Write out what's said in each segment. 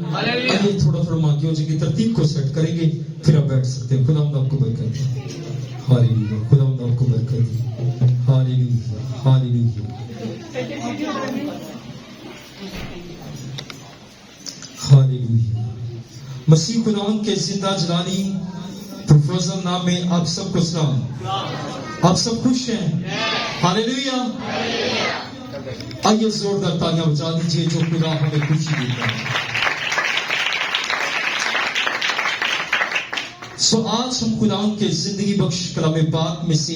आइए थोड़ा थोड़ा मांगियों की तरतीब को सेट करेंगे, फिर आप बैठ सकते हैं। खुदावंद आपको बरकत दे। हालेलुया। खुदावंद आपको बरकत दे। Hallelujah, hallelujah, hallelujah. मसीह खुदावंद के जिंदा जलाली प्रोफेसर नाम में आप सबको सलाम। आप सब खुश हैं? हालेलुया। आइए जोरदार तालियां बजा दीजिए जो खुदा हमें खुशी देता है। सो आज हम खुदावंद के जिंदगी बख्श कलाम पाक में से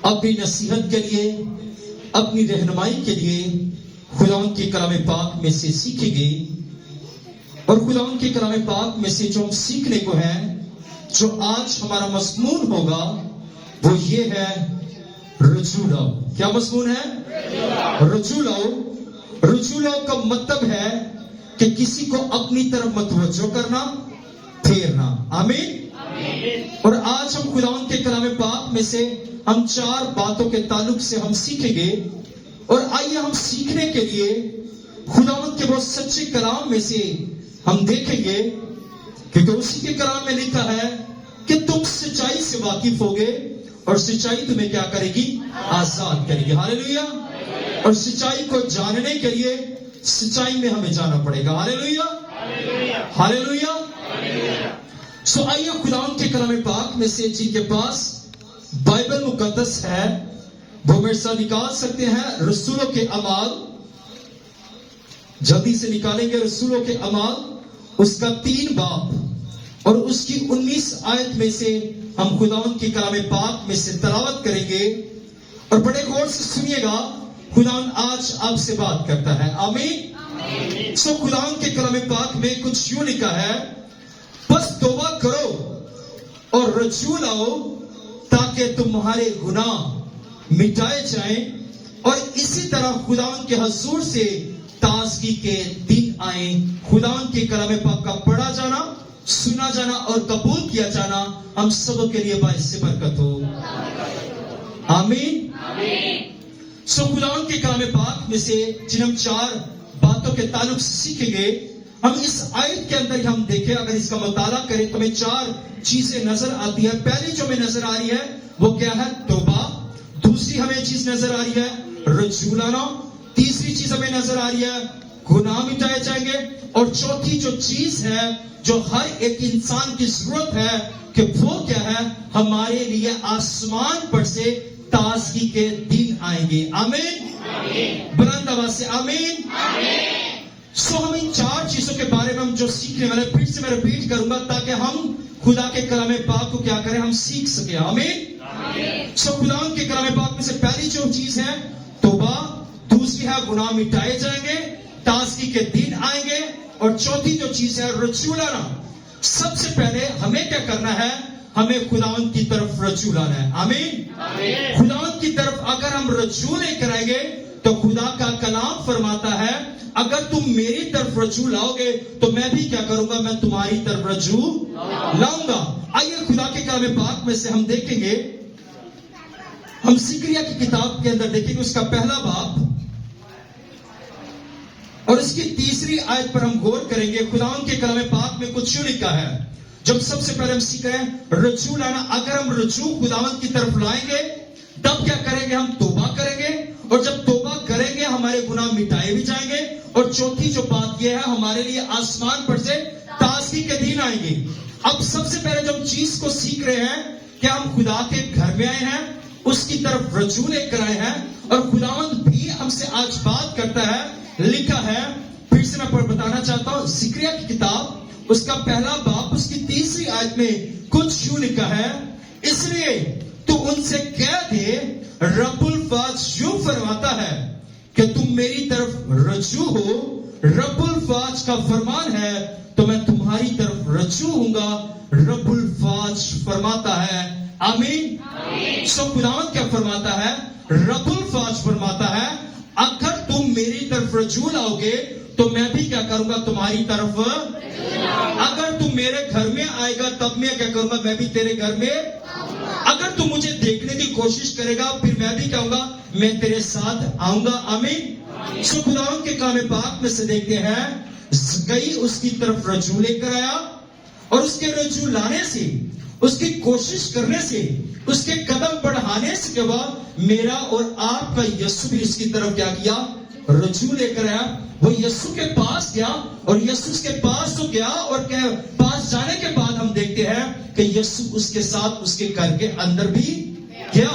अपनी नसीहत के लिए, अपनी रहनुमाई के लिए खुदावंद के कलाम पाक में से सीखेंगे। और खुदावंद के कलाम पाक में से जो हम सीखने को है, जो आज हमारा मज़मून होगा, वो ये है रजू लाओ। क्या मज़मून है? रजू लाओ। रजू लाओ का मतलब है कि किसी को अपनी तरफ मतवज्जो करना, फेरना। आमीन। और आज हम खुदावंद के कलाम पाक में से हम 4 बातों के ताल्लुक से हम सीखेंगे। और आइए हम सीखने के लिए खुदावंद के बहुत सच्चे कलाम में से हम देखेंगे, क्योंकि उसी के कलाम में लिखा है कि तुम सच्चाई से वाकिफ होगे और सच्चाई तुम्हें क्या करेगी? आजाद करेगी। हालेलुया। और सच्चाई को जानने के लिए सच्चाई में हमें जाना पड़ेगा। Hallelujah, hallelujah. सो आइए खुदावंद के कलाम पाक में से जिनके पास बाइबल मुकद्दस है वो मेरे साथ निकाल सकते हैं रसूलों के अमाल। जल्दी से निकालेंगे रसूलों के अमाल, उसका 3 बाब और उसकी 19 आयत में से हम खुदावंद के कलाम पाक में से तिलावत करेंगे। और बड़े गौर से सुनिएगा, खुदावंद आज आपसे बात करता है। आमीन। सो खुदावंद के कलाम पाक में कुछ यूं लिखा है, बस तौबा करो और रजू लाओ ताकि तुम्हारे गुनाह मिटाए जाएं और इसी तरह खुदावंद के हुजूर से ताज़गी के दिन आए। खुदावंद के कलाम पाक का पढ़ा जाना, सुना जाना और कबूल किया जाना हम सब के लिए बाइस से बरकत हो। आमीन। सो खुदावंद के कलाम पाक में से जिन हम 4 बातों के ताल्लुक से सीखेंगे, हम इस आयत के अंदर हम देखें, अगर इसका मुताला करें तो हमें 4 चीजें नजर आती है। पहली जो हमें नजर आ रही है वो क्या है? तौबा। दूसरी हमें चीज नजर आ रही है रजू लाना। तीसरी चीज हमें नजर आ रही है गुनाह मिटाए जाएंगे। और चौथी जो चीज है जो हर एक इंसान की जरूरत है कि वो क्या है? हमारे लिए आसमान पर से ताज़गी के दिन आएंगे। आमीन। बुलंद आवाज से आमीन। सो हम इन 4 चीजों के बारे में हम जो सीखने वाले, फिर से मैं रिपीट करूंगा ताकि हम खुदा के कलाम पाक को क्या करें? हम सीख सके। आमीन। सो खुदा के कलाम पाक में से पहली जो चीज है तौबा, दूसरी है गुनाह मिटाए जाएंगे, ताज़गी के दिन आएंगे, और चौथी जो चीज है रजू लाना। सबसे पहले हमें क्या करना है? हमें खुदावंद की तरफ रजू लाना है। आमीन। खुदावंद की तरफ अगर हम रजू लेकर आएंगे तो खुदा का कलाम फरमाता है, अगर तुम मेरी तरफ रजू लाओगे तो मैं भी क्या करूंगा? मैं तुम्हारी तरफ रजू लाऊंगा। आइए खुदा के कलाम पाक में से हम देखेंगे, हम ज़िक्रिया की किताब के अंदर देखेंगे उसका पहला बाब और इसकी 3री आयत पर हम गौर करेंगे। खुदावंद के कलाम पाक में कुछ यूं लिखा है, जब सबसे पहले हम सीख रहे हैं रजू लाना। अगर हम रजू खुदावंद की तरफ लाएंगे तब क्या करेंगे? हम तौबा करेंगे, और जब तौबा करेंगे हमारे गुनाह मिटाए भी जाएंगे। और चौथी जो बात यह है, हमारे लिए आसमान पर से ताज़गी के दिन आएंगे। अब सबसे पहले जब चीज को सीख रहे हैं कि हम खुदा के घर में आए हैं, उसकी तरफ रजू लेकर आए हैं, और खुदावंद भी हमसे आज बात करता है। लिखा है, फिर से मैं बताना चाहता हूं, ज़िक्रिया की किताब उसका पहला बाब उसकी 3री आयत में कुछ यूं लिखा है, इसलिए तू उनसे कह दे, रब्बुल फाज यूं फरमाता है कि तुम मेरी तरफ रजू हो। रब्बुल फाज का फरमान है तो मैं तुम्हारी तरफ रजू हूंगा। रब्बुल फाज फरमाता है। आमीन। सो खुदावंद क्या फरमाता है? रब्बुल फाज फरमाता है, अगर तुम मेरी तरफ रजू लाओगे तो मैं भी क्या करूंगा? तुम्हारी तरफ। अगर तुम मेरे घर में आएगा तब मैं क्या करूंगा? मैं भी तेरे घर में। अगर तुम मुझे देखने की कोशिश करेगा फिर मैं भी कहूंगा मैं तेरे साथ आऊंगा। आमीन। सो खुदावंद के कलाम पाक में से देखते हैं कई उसकी तरफ रज्जू लेकर आया, और उसके रज्जू लाने से, उसकी कोशिश करने से, उसके कदम बढ़ाने से के बाद मेरा और आपका यीशु भी उसकी तरफ क्या किया, रज्जू लेकर आया। वो यीशु के पास गया, और यीशु के पास तो गया, और पास जाने के बाद हम देखते हैं कि यीशु उसके साथ उसके घर के अंदर भी गया।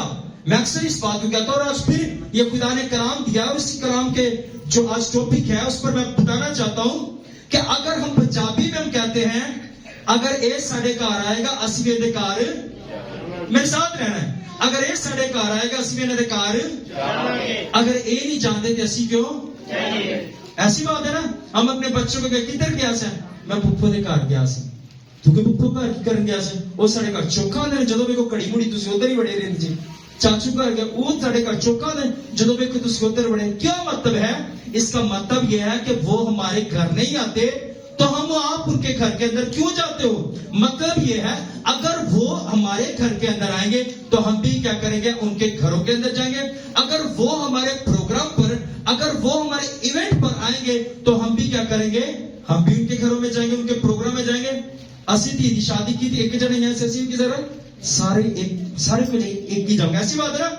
मैं अक्सर इस बात को कहता हूं, और आज फिर ये खुदा ने कलाम दिया, और इसी कलाम के जो आज टॉपिक है उस पर मैं बताना चाहता हूं कि अगर हम पंजाबी में हम कहते हैं, अगर ये साढ़े घर आएगा असि इहदे घर, मेरे साथ रहना है, अगर ये साढ़े घर आएगा असि इहदे घर, अगर ये नहीं जानते तो असि क्यों, ऐसी बात है ना। हम अपने बच्चों को किधर गया से, मैं पुप्पो के घर गया से, तू के पुप्पो घर की करन गया से, वो साढ़े घर चौखा ने जदों वेखो घड़ी मुड़ी तुसी उधर ही बड़े रहंदे जी। चाचू घर गया, वो साढ़े घर चौखा ने जदों वेखो तुसी उधर बड़े। क्या मतलब है? इसका मतलब यह है कि वो हमारे घर नहीं आते तो हम आप उनके घर के अंदर क्यों जाते हो? मतलब यह है, अगर वो हमारे घर के अंदर आएंगे तो हम भी क्या करेंगे, उनके घरों के अंदर जाएंगे। अगर वो हमारे प्रोग्राम पर, अगर वो हमारे इवेंट पर आएंगे तो हम भी क्या करेंगे, हम भी उनके घरों में जाएंगे, उनके प्रोग्राम में जाएंगे। असी थी शादी की थी, एक जने यहाँ से असी की जरा सारे को एक ही जाओगे, ऐसी बात है ना।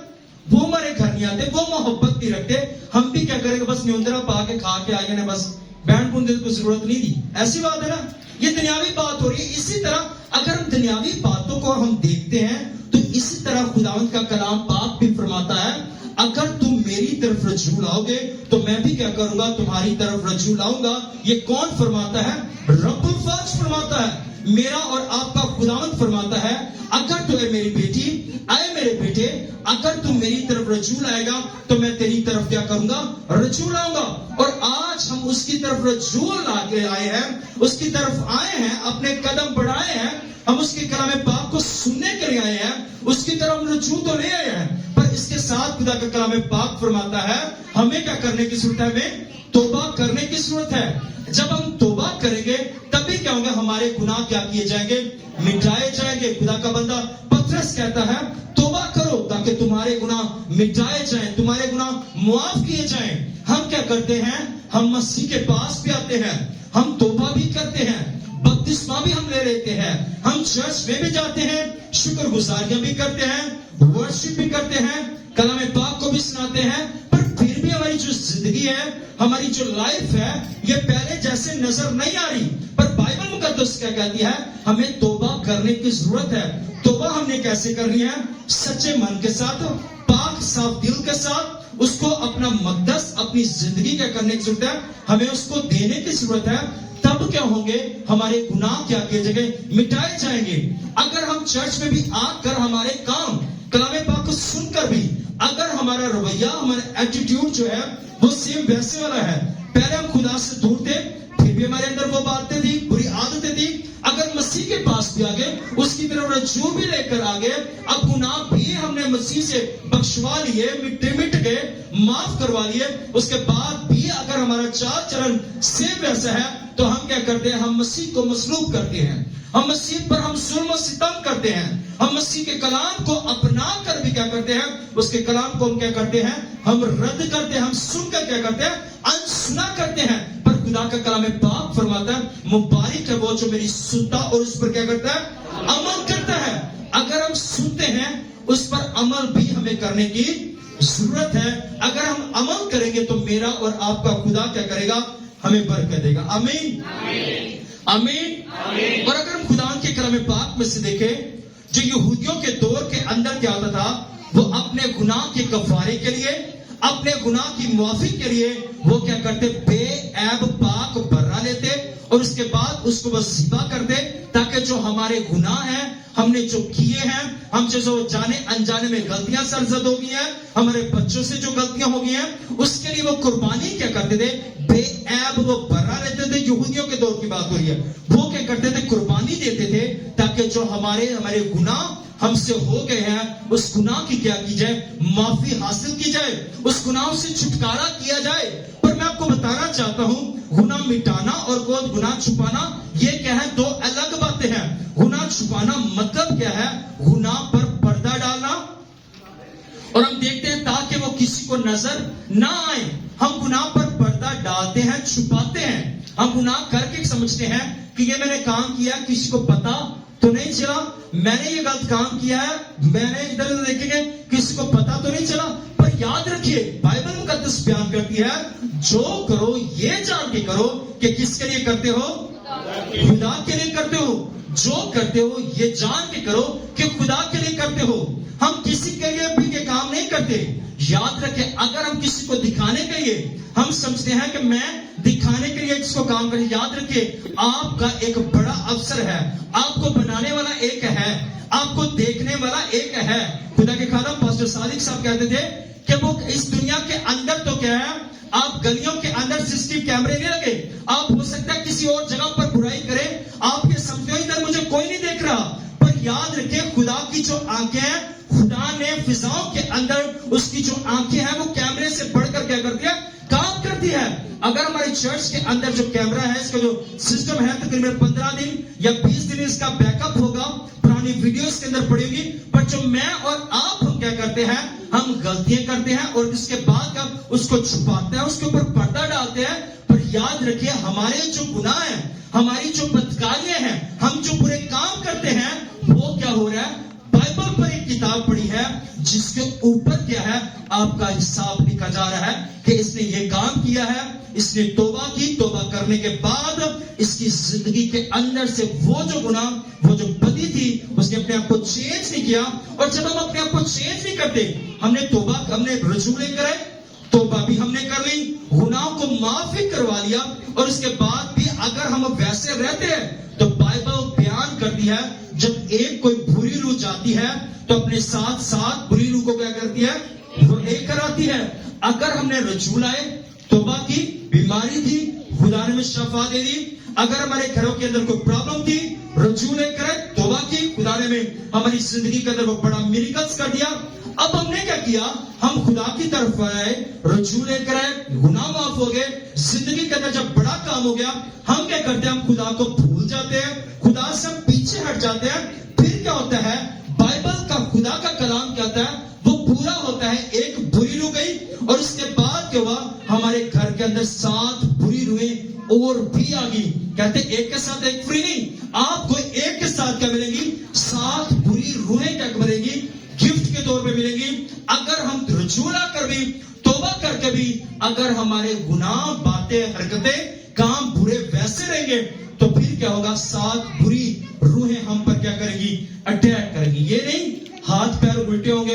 वो हमारे घर नहीं आते, वो मोहब्बत नहीं रखते, हम भी क्या करेंगे, बस न्योंदरा पा के खा के आएंगे ना, बस बैंड बुन देने की जरूरत नहीं दी, ऐसी बात है ना। ये दुनियावी बात हो रही है। इसी तरह अगर हम दुनियावी बातों को हम देखते हैं तो इसी तरह खुदावंद का कलाम पाक भी फरमाता है, अगर तुम मेरी तरफ रज्जू लाओगे तो मैं भी क्या करूंगा, तुम्हारी तरफ रज्जू लाऊंगा। ये कौन फरमाता है? रब्बुल फर्ज फरमाता है, मेरा और आपका खुदावंद फरमाता है, अगर तू है मेरी बेटी, आए मेरे बेटे, अगर तू मेरी तरफ रज्जू लाएगा तो मैं तेरी तरफ क्या करूंगा, रज्जू लाऊंगा। और आज हम उसकी तरफ रज्जू लाके आए हैं, उसकी तरफ आए हैं, अपने कदम बढ़ाए हैं, हम उसके कलाम पाक को सुनने के लिए आए हैं, उसकी तरफ रज्जू तो ले आए हैं, पर इसके साथ खुदा का कलाम पाक फरमाता है हमें क्या करने की जरूरत है, हमें तौबा करने की जरूरत है। जब हम तौबा करेंगे तभी क्या होगा, हमारे गुनाह क्या किए जाएंगे, मिटाए जाएंगे। खुदा का बंदा पतरस कहता है तौबा करो ताकि तुम्हारे गुनाह मिटाए जाएं, तुम्हारे गुनाह मुआफ किए जाएं। हम क्या करते हैं, हम मसीह के पास भी आते हैं, हम तौबा भी करते हैं, बपतिस्मा भी हम ले लेते हैं, हम चर्च में भी जाते हैं, शुक्रगुजारियां भी करते हैं, वर्शिप भी करते हैं, कलाम पाक को भी सुनाते हैं, पर फिर भी हमारी जो जिंदगी है, हमारी जो लाइफ है, ये पहले जैसे नजर नहीं आ रही। पर बाइबल मुकद्दस क्या कहती है, हमें तौबा करने की जरूरत है। तौबा हमने कैसे करनी है? सच्चे मन के साथ, पाक साफ दिल के साथ, उसको अपना मकदस, अपनी जिंदगी क्या करने की जरूरत है, हमें उसको देने की जरूरत है। तब क्या होंगे, हमारे गुनाह क्या किए जाएंगे, मिटाए जाएंगे। अगर हम चर्च में भी आकर हमारे काम कलाम पाक को सुनकर भी अगर हमारा रवैया, हमारा एटीट्यूड जो है वो सेम वैसे वाला है, पहले हम खुदा से दूर थे, फिर भी हमारे अंदर वो बातें थी, बुरी आदतें थी, अगर मसीह के पास भी आ गए, उसकी तरफ रज्जू भी लेकर आ गए, अब गुनाह भी हमने मसीह से बख्शवा लिए, मिट गए, माफ करवा लिए, उसके बाद भी अगर हमारा चाल चलन सेम वैसा है तो हम क्या करते हैं, हम मसीह को मसलूब करते हैं, हम मसीह पर हम जुल्म सितम करते हैं, हम मसीह के कलाम को अपना कर भी क्या करते हैं, उसके कलाम को हम क्या करते हैं, हम रद्द करते हैं, हम सुनकर क्या करते हैं, अनसुना करते हैं। पर खुदा का कलाम पाक फरमाता है मुबारक है वो जो मेरी सुनता और उस पर क्या करता है, अमल करता है। अगर हम सुनते हैं उस पर अमल भी हमें करने की जरूरत है। अगर हम अमल करेंगे तो मेरा और आपका खुदा क्या करेगा, हमें बरकत देगा। आमीन आमीन। और अगर हम खुदा के कलाम पाक में से देखें, जो यहूदियों के दौर के अंदर क्या होता था, वो अपने गुनाह के कफारे के लिए, अपने गुनाह की मुआफी के लिए वो क्या करते, बेऐब पाक बर्रा लेते और उसके बाद उसको बस ज़िबा करते, ताकि जो हमारे गुनाह हैं, हमने जो किए हैं, हम जो जाने अनजाने में गलतियां सरजद हो गई हैं, हमारे बच्चों से जो गलतियां हो गई हैं, उसके लिए वो कुर्बानी क्या करते थे, बेऐब वो बर्रा लेते थे। यहूदियों के दौर की बात हो रही है, वो क्या करते थे, कुर्बानी देते थे, ताकि जो हमारे गुनाह हमसे हो गए हैं, उस गुनाह की क्या की जाए, माफी हासिल की जाए, उस गुनाह से छुटकारा किया जाए। पर मैं आपको बताना चाहता हूं, गुनाह मिटाना और गुनाह छुपाना ये क्या है, दो अलग बातें हैं। गुनाह छुपाना मतलब क्या है, गुनाह पर पर्दा डालना, और हम देखते हैं ताकि वो किसी को नजर ना आए, हम गुनाह पर पर्दा डालते हैं, छुपाते हैं। हम गुनाह करके समझते हैं कि ये मैंने काम किया, किसी को पता तो नहीं चला, मैंने ये गलत काम किया है, मैंने इधर उधर देखेंगे किसी को पता तो नहीं चला। पर याद रखिए बाइबल मुकद्दस बयान करती है जो करो ये जान के करो कि किसके लिए करते हो, खुदा के लिए करते हो। जो करते हो ये जान के करो कि खुदा के लिए करते हो। हम किसी के लिए भी ये काम नहीं करते। याद रखें, अगर हम किसी को दिखाने के लिए हम समझते हैं कि मैं दिखाने के लिए इसको काम करें, याद रखिए आपका एक बड़ा अवसर है, आपको बनाने वाला एक है, आपको देखने वाला एक है। खुदा के खादम पास्टर सादिक साहब कहते थे कि वो इस दुनिया के अंदर तो क्या है, आप गलियों के अंदर सीसीटीवी कैमरे नहीं लगे, आप हो सकता है किसी और जगह पर बुराई करें, आप ये समझते हो इधर मुझे कोई नहीं देख रहा। पर याद रखिए खुदा की जो आंखें हैं, खुदा ने फिजाओं के अंदर उसकी जो आंखें हैं वो कैमरे से बढ़कर क्या करती है, काम करती है। अगर हमारे चर्च के अंदर जो कैमरा है, इसका जो सिस्टम है, तकरीबन 15 दिन या 20 दिन इसका बैकअप होगा, पुरानी वीडियोस के अंदर पड़ेगी। पर जो मैं और आप हम क्या करते हैं, हम गलतियां करते हैं और उसके बाद हम उसको छुपाते हैं, उसके ऊपर पर्दा डालते हैं। पर याद रखिए हमारे जो गुनाह हैं, हमारी जो बदकारियां हैं, हम जो बुरे काम करते हैं, वो क्या हो रहा है, बाइबल पर एक किताब पढ़ी है जिसके ऊपर क्या है, आपका हिसाब लिखा जा रहा है कि इसने ये काम किया है, इसने तौबा की, तौबा करने के बाद इसकी जिंदगी के अंदर से वो जो गुनाह, वो जो बदी थी, उसने अपने आप को चेंज नहीं किया। और जब हम अपने आप को चेंज नहीं करते, हमने तौबा, हमने रजू लेकर आए, तौबा भी हमने कर ली, गुनाह को माफी करवा लिया, और उसके बाद भी अगर हम वैसे रहते हैं तो बाइबल बयान करती है जब एक कोई बुरी रूह जाती है तो अपने साथ साथ बुरी रूह को क्या करती है, वो लेकर आती है। अगर हमने रजू लाए, तौबा की, बीमारी थी, खुदा ने शफा दे दी। अगर हमारे घरों के अंदर कोई प्रॉब्लम थी, रजू लेकर आए, तौबा की, खुदा ने हमारी जिंदगी के अंदर वो बड़ा मिरेकल्स कर दिया। अब हमने क्या किया, हम खुदा की तरफ आए, रजू लेकर आए, गुनाह माफ हो गए, जिंदगी के अंदर जब बड़ा काम हो गया, हम क्या करते हैं, हम खुदा को भूल जाते हैं, खुदा से हम पीछे हट जाते हैं। फिर क्या होता है, बाइबल का, खुदा का कलाम कहता है वो पूरा होता है। एक बुरी रूह गई और उसके बाद क्या हुआ, हमारे घर के अंदर 7 बुरी रूहें और भी आ गई। कहते एक के साथ एक फ्री नहीं, आपको एक के साथ क्या मिलेंगी, 7 बुरी रूहें क्या मिलेंगी, गिफ्ट के तौर पे मिलेंगी। अगर हम रजूला कर भी, तौबा करके भी अगर हमारे गुनाह, बातें, हरकतें, काम बुरे वैसे रहेंगे तो फिर क्या होगा, 7 बुरी रूहें हम पर क्या करेंगी, अटैक करेंगी। ये नहीं हाथ पैर उल्टे होंगे,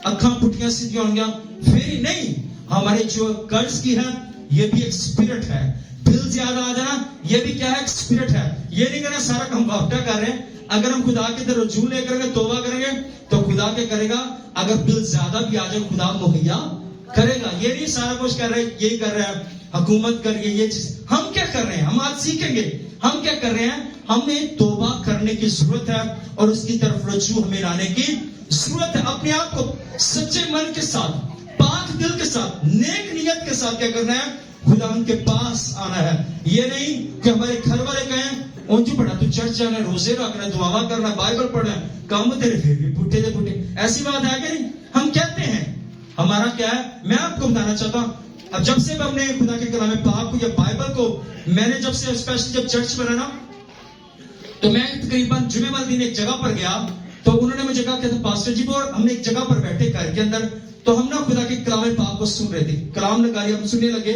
अखा पुटियां सीधी होंगी, फिर नहीं, हमारे जो कर्ज की है ये भी एक स्पिरिट है, बिल ज्यादा आ जाना ये भी क्या है, एक स्पिरिट है। ये नहीं कहना सारा काम वापटा कर रहे हैं। अगर हम खुदा की तरफ रजू लेकर तौबा करेंगे तो खुदा क्या करेगा, अगर बिल ज्यादा भी आ जाए खुदा मुहैया करेगा। ये नहीं सारा कुछ कर रहे हैं, यही कर रहे हैं, हुकूमत कर रही है ये चीज। हम क्या कर रहे हैं, हम आज सीखेंगे हम क्या कर रहे हैं, हमें तौबा करने की जरूरत है और उसकी तरफ रजू हमें लाने की जरूरत है। अपने आप को सच्चे मन के साथ, पाक दिल के साथ, नेक नियत के साथ क्या करना है, खुदा के पास आना है। ये नहीं कि हमारे घर वाले कहें ऊंची पड़ा, तू चर्च जाना, रोजे रखना, दुआ करना, बाइबल पढ़ना, काम तेरे फिर भी पुट्ठे से पुट्ठे। ऐसी बात है कि नहीं, हम कहते हैं। हमारा क्या है, मैं आपको बताना चाहता हूं, अब जब से हमने खुदा के कलाम पाक को या बाइबल को, मैंने जब से स्पेशली जब चर्च बना ना, तो मैं तकरीबन जुमे वाले दिन एक जगह पर गया, तो उन्होंने मुझे कहा कि पास्टर जी, और हमने एक जगह पर बैठे घर के अंदर, तो हम ना खुदा के कलाम पाक को सुन रहे थे, कलाम नगारी हम सुनने लगे।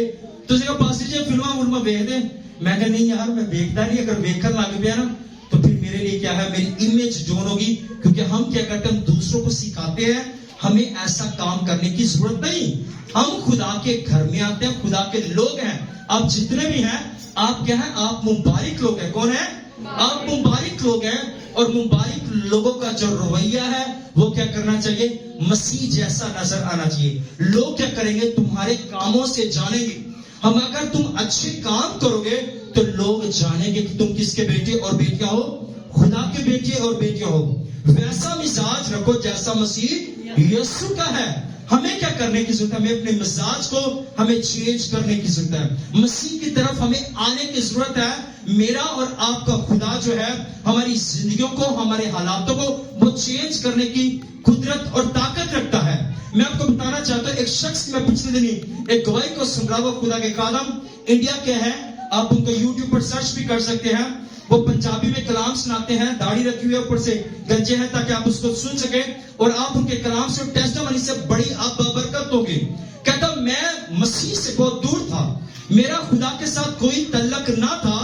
तो जगह पास्टर जी फिल्मा वेख दे, मैं कहा नहीं यार मैं देखता नहीं, अगर देखकर लग गया ना तो फिर मेरे लिए क्या है, मेरी इमेज जोन होगी। क्योंकि हम क्या करते हैं, हम दूसरों को सिखाते हैं, हमें ऐसा काम करने की जरूरत नहीं। हम खुदा के घर में आते हैं, खुदा के लोग हैं। आप जितने भी हैं, आप क्या है, आप मुबारक लोग हैं। कौन है, आप मुबारक लोग हैं। और मुबारक लोगों का जो रवैया है वो क्या करना चाहिए, मसीह जैसा नजर आना चाहिए। लोग क्या करेंगे, तुम्हारे कामों से जानेंगे। हम अगर तुम अच्छे काम करोगे तो लोग जानेंगे कि तुम किसके बेटे और बेटियां हो, खुदा के बेटे और बेटियां हो। वैसा मिजाज रखो जैसा मसीह यीशु का है। हमें क्या करने की जरूरत है, हमें अपने मिजाज को हमें चेंज करने की जरूरत है, मसीह की तरफ हमें आने की जरूरत है। मेरा और आपका खुदा जो है हमारी जिंदगियों को, हमारे हालातों को वो चेंज करने की कुदरत और ताकत रखता है। मैं आपको बताना चाहता हूं, एक शख्स, मैं पिछले दिन एक गवाही को सुन रहा हूं, खुदा के खादम इंडिया के हैं, آپ ان کو YouTube پر سرچ بھی کر سکتے ہیں. وہ پنجابی میں کلام سناتے ہیں, داڑھی رکھی ہوئی ہے, اوپر سے گنجے ہیں تاکہ آپ اس کو سن سکیں, اور آپ ان کے کلام سے ٹیسٹیمنی سے بڑی آپ برکت ہوگی. کہتا میں مسیح سے بہت دور تھا, میرا خدا کے ساتھ کوئی تعلق نہ تھا,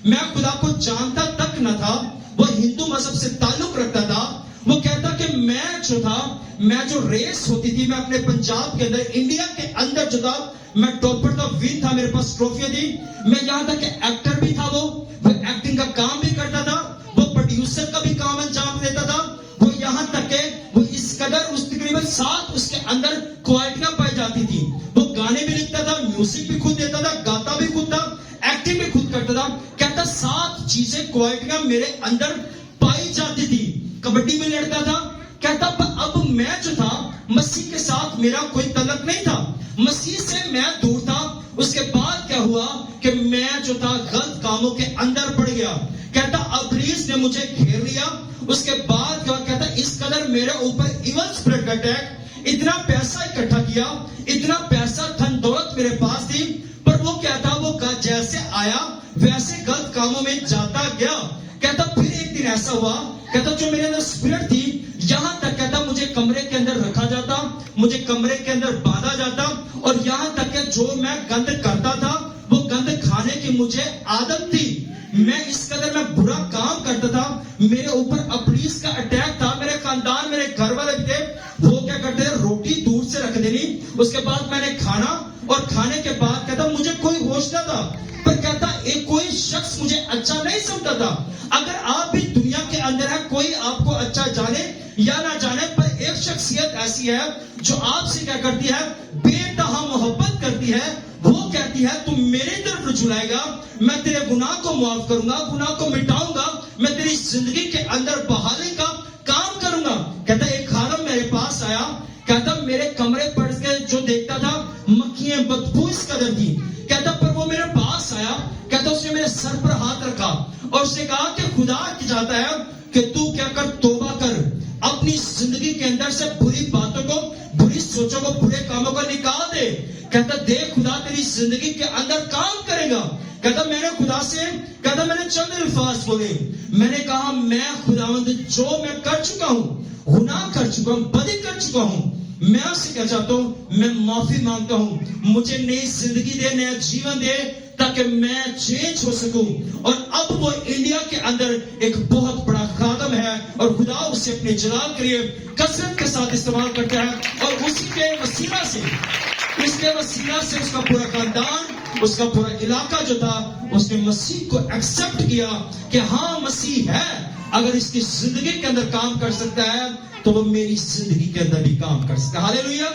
میں خدا کو جانتا تک نہ تھا. وہ ہندو مذہب سے تعلق رکھتا تھا. وہ کہتا کہ میں جو ریس ہوتی تھی, میں اپنے پنجاب کے اندر, انڈیا کے اندر جو تھا, میں ٹاپر تھا, ون تھا, میرے پاس ٹرافیاں تھی. میں یہاں تک کہ ایکٹر بھی تھا, وہ ایکٹنگ کا کام بھی کرتا تھا, وہ پروڈیوسر کا بھی کام انجام دیتا تھا. وہ یہاں تک کہ وہ اس قدر اس تقریباً 7 اس کے اندر کوالٹیاں پائی جاتی تھی. وہ گانے بھی لکھتا تھا, میوزک بھی خود دیتا تھا, گاتا بھی خود تھا, ایکٹنگ بھی خود کرتا تھا. کہتا 7 چیزیں کوالٹیاں میرے اندر پائی جاتی تھی. کبڈی میں لڑتا تھا. کہتا اب میں جو تھا مسیح کے ساتھ میرا کوئی تعلق نہیں تھا, مسیح سے میں دور تھا. اس کے بعد کیا ہوا کہ میں جو تھا غلط کاموں کے اندر پڑ گیا. کہتا ابلیس نے مجھے گھیر لیا. اس کے بعد کیا کہتا اس قدر میرے اوپر ایون اسپرٹ کا اٹیک, اتنا پیسہ اکٹھا کیا, اتنا پیسہ دھن دولت میرے پاس تھی, پر وہ کیا تھا وہ جیسے آیا ویسے غلط کاموں میں جاتا گیا. کہتا پھر ایک دن ایسا ہوا, کہتا جو میرے اندر اسپرٹ تھی, یہاں تک کہتا مجھے کمرے کے اندر رکھا جاتا, مجھے کمرے کے اندر باندھا جاتا, اور یہاں تک کہ جو میں گند کرتا تھا وہ گند کھانے کی مجھے عادت تھی. میں اس قدر میں برا کام کرتا تھا, میرے اوپر ابلیس کا اٹیک تھا. میرے خاندان, میرے گھر والے بھی تھے, وہ کیا کرتے تھے روٹی دور سے رکھ دینی, اس کے بعد میں نے کھانا, اور کھانے کے بعد کہتا مجھے کوئی ہوش نہ تھا, پر کہتا ایک کوئی شخص مجھے اچھا نہیں سمجھتا تھا. اگر آپ بھی دنیا کے اندر ہے, کوئی آپ کو اچھا جانے یا نہ جانے, پر ایک شخصیت ایسی ہے جو آپ سے کیا کرتی ہے, بے انتہا محبت کرتی ہے. وہ کہتی ہے تم میری طرف رجوع لائے گا, میں تیرے گناہ کو معاف کروں گا, گناہ کو مٹاؤں گا, میں تیری زندگی کے اندر بحالی کا کام کروں گا. کہتا ایک خادم میرے پاس آیا, کہتا میرے کمرے پر کے جو دیکھتا تھا مکھیاں بدبو اس قدر تھی. کہتا پر وہ میرے پاس آیا, کہتا اس نے میرے سر پر ہاتھ رکھا اور اس نے کہا کہ خدا چاہتا ہے کہ تو کیا کر, توبہ کر, اپنی زندگی کے اندر سے بری باتوں کو, بری سوچوں کو, برے کاموں کو نکال دے. کہتا دیکھ خدا تیری زندگی کے اندر کام کرے گا. کہتا میں نے خدا سے, کہتا میں نے چند الفاظ بولے, میں نے کہا میں خداوند جو میں کر چکا ہوں, گناہ کر چکا ہوں, بدی کر چکا ہوں, میں آپ سے کیا چاہتا ہوں, میں معافی مانگتا ہوں, مجھے نئی زندگی دے, نیا جیون دے, تاکہ میں چینج ہو سکوں. اور اب وہ انڈیا کے اندر ایک بہت بڑا خادم ہے, اور خدا اسے اپنے جلال کے لیے کثرت کے ساتھ استعمال کرتا ہے. اور اسی کے وسیلہ سے, اس کے وسیلہ سے اس کا پورا خاندان, اس کا پورا علاقہ جو تھا, اس نے مسیح کو ایکسپٹ کیا کہ ہاں مسیح ہے, اگر اس کی زندگی کے اندر کام کر سکتا ہے تو وہ میری زندگی کے اندر بھی کام کر سکتا ہے. ہاللیلویا.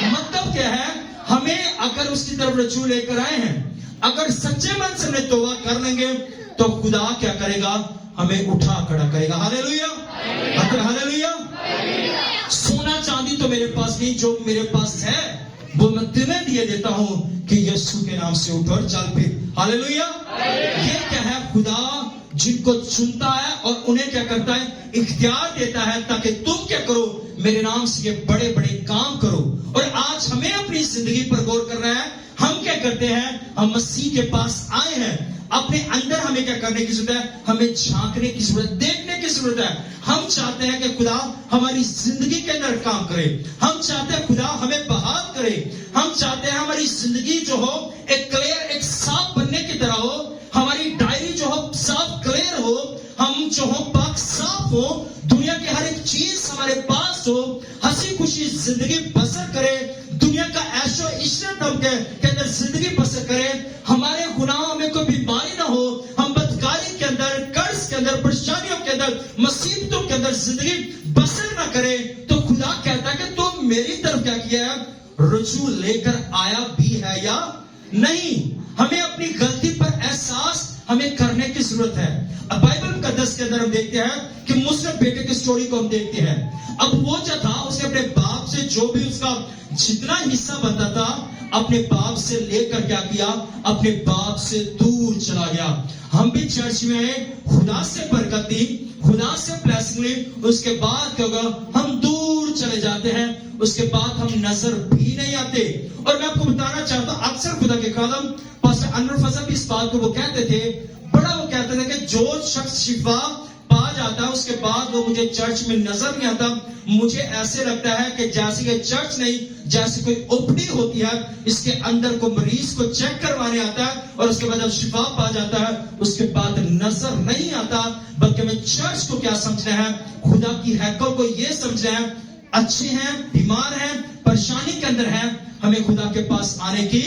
مطلب کیا ہے, ہمیں اگر اس کی طرف رجوع لے کر آئے ہیں, اگر سچے من سے ہمیں توبہ کر لیں گے, تو خدا کیا کرے گا, ہمیں اٹھا کھڑا کرے گا. ہاللیلویا. ہاللیلویا. سونا چاندی تو میرے پاس نہیں, جو میرے پاس ہے وہ میں تمہیں دیے دیتا ہوں کہ یسوع کے نام سے اٹھ اور چل پھر. ہاللیلویا. یہ کیا ہے, خدا جن کو چنتا ہے اور انہیں کیا کرتا ہے, اختیار دیتا ہے, تاکہ تم کیا کرو, میرے نام سے یہ بڑے بڑے کام کرو. اور آج ہمیں اپنی زندگی پر غور کرنا ہے. ہم کیا کرتے ہیں, ہم مسیح کے پاس آئے ہیں, اپنے اندر ہمیں کیا کرنے کی ضرورت ہے, ہمیں جھانکنے کی ضرورت, دیکھنے کی ضرورت ہے. ہم چاہتے ہیں کہ خدا ہماری زندگی کے اندر کام کرے, ہم چاہتے ہیں خدا ہمیں بحال کرے, ہم چاہتے ہیں ہماری زندگی جو ہو ایک کلیئر, ایک صاف بننے کی طرح ہو, ہماری ڈائری جو ہو صاف کلیئر ہو, ہم جو ہو پاک صاف ہو, دنیا کی ہر ایک چیز ہمارے پاس ہو, ہنسی خوشی زندگی بسر کرے, دنیا کا عیش و عشرت ہم کے اندر زندگی بسر کرے, ہمارے گناہوں میں کوئی بیماری نہ ہو, ہم بدکاری کے اندر, قرض کے اندر, پریشانیوں کے اندر, مصیبتوں کے اندر زندگی بسر نہ کرے. تو خدا کہتا ہے کہ تم میری طرف کیا کیا ہے, رجوع لے کر آیا بھی ہے یا نہیں. ہمیں اپنی غلطی پر احساس ہمیں کرنے کی ضرورت ہے. اب بائبل مقدس کے اندر ہم دیکھتے ہیں کہ مسلم بیٹے کی سٹوری کو ہم دیکھتے ہیں. اب وہ جو تھا, اس نے اپنے باپ سے جو بھی اس کا جتنا حصہ بنتا تھا, اپنے باپ سے لے کر کیا کیا, اپنے باپ سے دور چلا گیا. ہم بھی چرچ میں آئے, خدا سے برکت دی, خدا سے بلیسنگ لی, اس کے بعد کیا ہوگا, ہم دور چلے جاتے ہیں, اس کے بعد ہم نظر بھی نہیں آتے. اور میں آپ کو بتانا چاہتا ہوں, اکثر خدا کے خادم پاس पास्टर अनवर फजल भी इस बात को वो कहते थे, बड़ा वो कहते थे कि जो शख्स शिफा पा जाता है उसके बाद वो मुझे चर्च में नजर नहीं आता. मुझे ऐसे लगता है कि जैसे कि चर्च नहीं, जैसे कोई ओपनिंग होती है, इसके अंदर को मरीज को चेक करवाने आता है और उसके बाद जब शिफा पा जाता है उसके बाद नजर नहीं आता. बल्कि हमें चर्च को क्या समझना है, खुदा की हैकल को ये समझना है, अच्छे हैं, बीमार हैं, परेशानी के अंदर हैं, हमें खुदा के पास आने की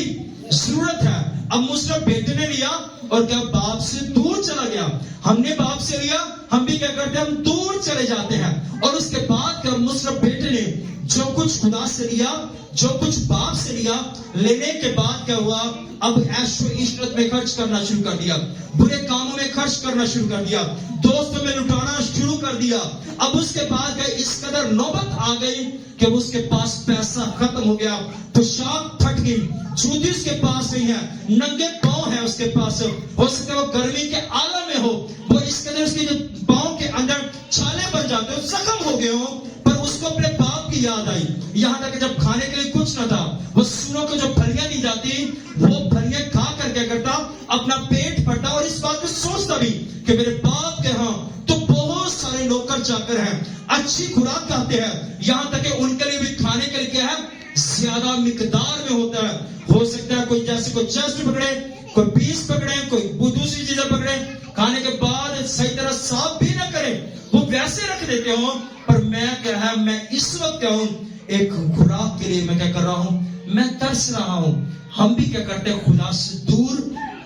जरूरत है. अब मुस्लिम बेटे ने लिया और क्या बाप से दूर चला गया. हमने बाप से लिया, हम भी क्या करते हैं, हम दूर चले जाते हैं. और उसके बाद क्या मुस्लिम बेटे ने जो कुछ खुदा से लिया, जो कुछ बाप से लिया, लेने के बाद क्या हुआ, अब ऐशो इशरत में खर्च करना शुरू कर दिया, बुरे कामों में खर्च करना शुरू कर दिया, दोस्तों में लुटाना शुरू कर दिया. अब उसके बाद क्या इस कदर नौबत आ गई कि उसके पास पैसा खत्म हो गया, पोशाक फट गई, जूती उसके पास नहीं है, नंगे पांव है उसके पास. हो सकता है वो गर्मी के आलम में हो, वो इस कदर उसके जो पांव के अंदर छाले बन जाते हो, जख्म हो गए हो, पर उसको अपने बाप की याद आई. यहां तक कि जब खाने के लिए कुछ न था, वो सुनों को जो फलियां दी जाती, वो फलियां खा कर क्या करता, अपना पेट भरता और इस बात को सोचता भी कि मेरे बाप के यहाँ तो बहुत सारे नौकर चाकर हैं, अच्छी खुराक खाते हैं, यहां तक कि उनके लिए भी खाने के लिए क्या है, ज्यादा मिकदार में होता है. हो सकता है कोई जैसे कोई चेस्ट पकड़े, कोई पीस पकड़े, कोई दूसरी चीजें पकड़े, खाने के बाद सही तरह साफ भी ना करे, वो वैसे रख देते हो. पर मैं क्या है, मैं इस वक्त क्या हूं, एक खुराक के लिए मैं क्या कर रहा हूं, मैं तरस रहा हूं. हम भी क्या करते हैं, खुदा से दूर,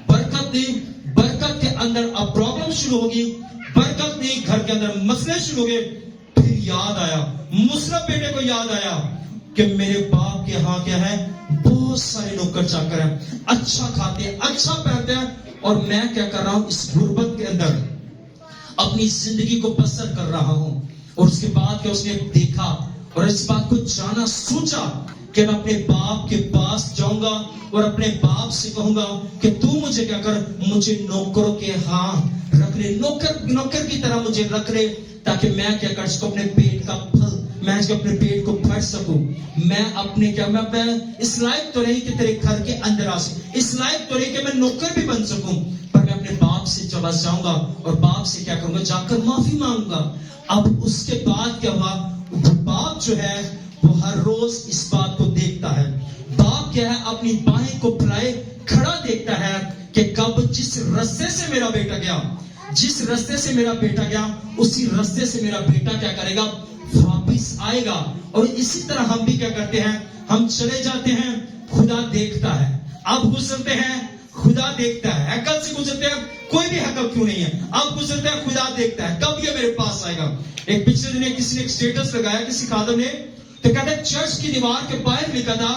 बरकत नहीं, बरकत के अंदर अब प्रॉब्लम शुरू होगी, बरकत नहीं, घर के अंदर मसले शुरू हो गए. फिर याद आया, मुस्लिम बेटे को याद आया कि मेरे बाप के यहाँ क्या है, बहुत सारे नौकर चाकर हैं, अच्छा खाते हैं, अच्छा पहनते हैं, और मैं क्या कर रहा हूं, इस गुर्बत के अंदर अपनी जिंदगी को बसर कर रहा हूं. और उसके बाद क्या उसने देखा और इस बात को जाना, सोचा कि मैं अपने बाप के पास जाऊंगा और अपने बाप से कहूंगा कि तू मुझे क्या कर, मुझे नौकरों के हाँ रख ले, नौकर की तरह मुझे रख ले, ताकि मैं क्या कर सकूं, अपने पेट का फल, मैं अपने पेट को भर सकूं. मैं अपने क्या, मैं इस लायक तो नहीं कि तेरे घर के अंदर आ सकूं, इस लायक तो नहीं कि मैं नौकर भी बन सकूं, पर मैं अपने बाप से जब जाऊंगा और बाप से क्या करूंगा, जाकर माफी मांगूंगा. अब उसके बाद क्या हुआ, बाप जो है वो हर रोज इस बात को देखता है. बाप क्या है, अपनी बाहें को फैलाए खड़ा देखता है कि कब जिस रास्ते से मेरा बेटा गया, जिस रास्ते से मेरा बेटा गया, उसी रास्ते से मेरा बेटा क्या करेगा, वापिस आएगा. और इसी तरह हम भी क्या करते हैं, हम चले जाते हैं, खुदा देखता है. अब गुजरते हैं, खुदा देखता है. हैकल से गुजरते हैं, कोई भी हैकल क्यों नहीं है, अब गुजरते हैं, खुदा देखता है कब ये मेरे पास आएगा. एक पिछले दिन किसी ने एक स्टेटस लगाया, किसी खादम ने, तो कहते हैं चर्च की दीवार के बाहर लिखा था,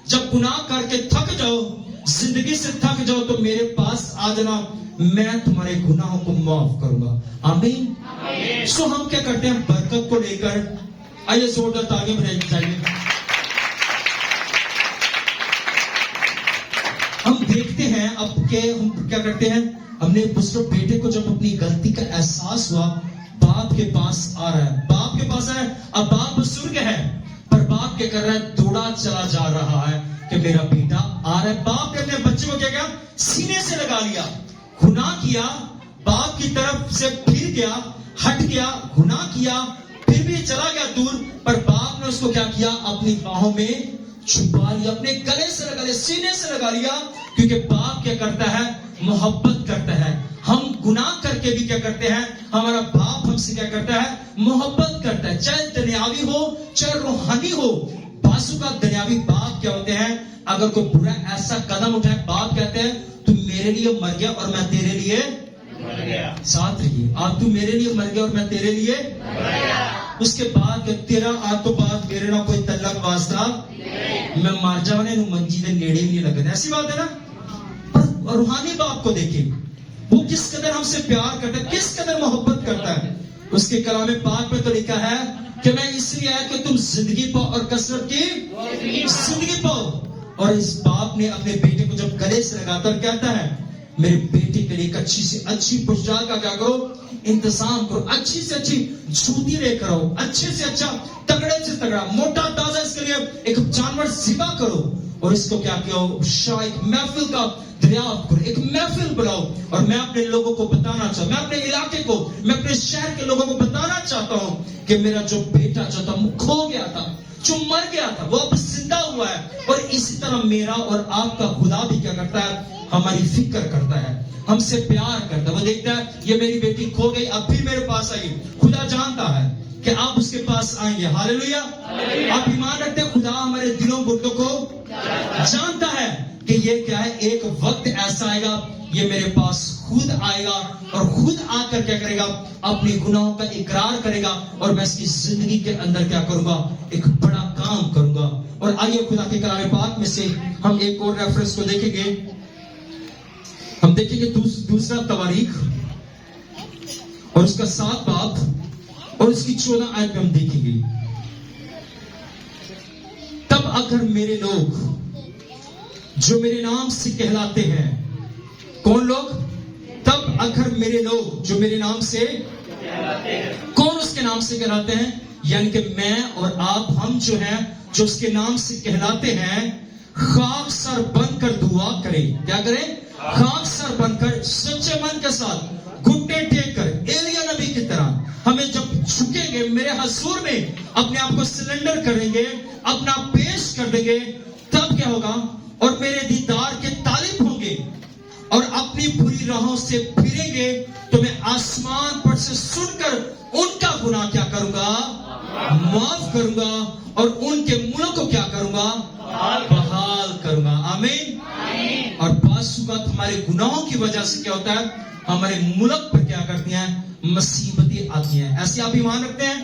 जब गुनाह करके थक जाओ, जिंदगी से थक जाओ, तो मेरे पास आ जाना, मैं तुम्हारे गुनाहों को माफ करूंगा. आमीन. सो हम क्या करते हैं, बरकत को लेकर, आइए जोरदार तालियां बजाइए चाहिए. हम देखते हैं अब के हम क्या करते हैं, हमने मुस्लिम बेटे को जब अपनी गलती का एहसास हुआ, बाप के पास आ रहा है, बाप के पास है. अब बाप बुजुर्ग है, पर बाप क्या कर रहा है, दौड़ा चला जा रहा है कि मेरा बेटा आ रहा है. बाप ने अपने बच्चे को क्या किया, सीने से लगा लिया, गुनाह किया, बाप की तरफ से फिर गया, हट गया, गुनाह किया, फिर भी चला गया दूर, पर बाप ने उसको क्या किया, अपनी बाहों में छुपा लिया, अपने गले से लगा लिया, सीने से लगा लिया. क्योंकि बाप क्या करता है, मोहब्बत करता है. हम गुनाह करके भी क्या करते हैं, हमारा बाप हमसे क्या करता है, मोहब्बत करता है, चाहे दुनियावी हो चाहे रूहानी हो. बासु का दुनियावी बाप क्या होते हैं, अगर कोई बुरा ऐसा कदम उठाए, बाप कहते हैं तू मेरे लिए मर गया और मैं तेरे लिए मर गया. साथ रहिए आप, तू मेरे लिए मर गया और मैं तेरे लिए मर गया. उसके बाद तेरा आज तो बाद मेरे ना कोई तल्लक वास्ता, मैं मर जाने मंजी दे नेड़े नहीं लगता. ऐसी बात है ना. पर रूहानी बाप को देखिए, वो किस कदर हमसे प्यार करता है, किस कदर मोहब्बत करता है. उसके कलाम पाक में तो लिखा है कि मैं इसलिए आया कि तुम जिंदगी पाओ और कसरत की जिंदगी पाओ. और इस बाप ने अपने बेटे को जब गले से लगाकर कहता है, मेरे बेटे के लिए एक अच्छी से अच्छी पोशाक का क्या करो, इंतजाम करो, अच्छी से अच्छी जूती लेकर आओ, अच्छे से अच्छा, तगड़े से तगड़ा, मोटा ताजा इसके लिए एक जानवर ज़िबा करो. और इसको क्या किया, शायद एक महफिल का दरियाफ्त करो, एक महफिल बनाओ। और मैं अपने लोगों को बताना चाहता हूं, मैं अपने इलाके को, मैं अपने शहर के लोगों को बताना चाहता हूं कि मेरा जो बेटा जो था वो खो गया था, जो मर गया था, वो अब जिंदा हुआ है। और इसी तरह मेरा और आपका खुदा भी क्या करता है, हमारी फिक्र करता है, हमसे प्यार करता है। वो देखता है ये मेरी बेटी खो गई, अब फिर मेरे पास आई। खुदा जानता है कि आप उसके पास आएंगे। हालेलुया। आप ईमान रखते हैं, खुदा हमारे दिलों गुर्दों को जानता है कि ये क्या है, एक वक्त ऐसा आएगा ये मेरे पास खुद आएगा और खुद आकर क्या करेगा, अपने गुनाहों का इकरार करेगा और मैं इसकी जिंदगी के अंदर क्या करूंगा, एक बड़ा काम करूंगा। और आइए खुदा के कलाम पाक में से हम एक और रेफरेंस को देखेंगे। हम देखेंगे दूसरा तवारीख और उसका 7 बाब और उसकी 14 आयत में हम देखेंगे, तब अगर मेरे लोग जो मेरे नाम से कहलाते हैं, कौन लोग, तब अगर मेरे लोग जो मेरे नाम से कहलाते हैं, कौन उसके नाम से कहलाते हैं, यानी कि मैं और आप, हम जो हैं जो उसके नाम से कहलाते हैं, खाक सर बनकर दुआ करें। क्या करें, खाक सर बनकर सच्चे मन के साथ घुटने टेक कर एलिया नबी की तरह हमें जब झुकेंगे, मेरे हजूर में अपने आप को सिलेंडर करेंगे, अपना पेश कर देंगे, तब क्या होगा, और मेरे दीदार के तालिब होंगे और अपनी बुरी राहों से फिरेंगे, तो मैं आसमान पर से सुनकर उनका गुनाह क्या करूंगा, माफ करूंगा और उनके मुल्क को क्या करूंगा, बहाल करूंगा। आमीन। और बासुगत हमारे गुनाहों की वजह से क्या होता है, हमारे मुल्क पर क्या करती हैं, मुसीबतें आती हैं। ऐसे आप ईमान रखते हैं?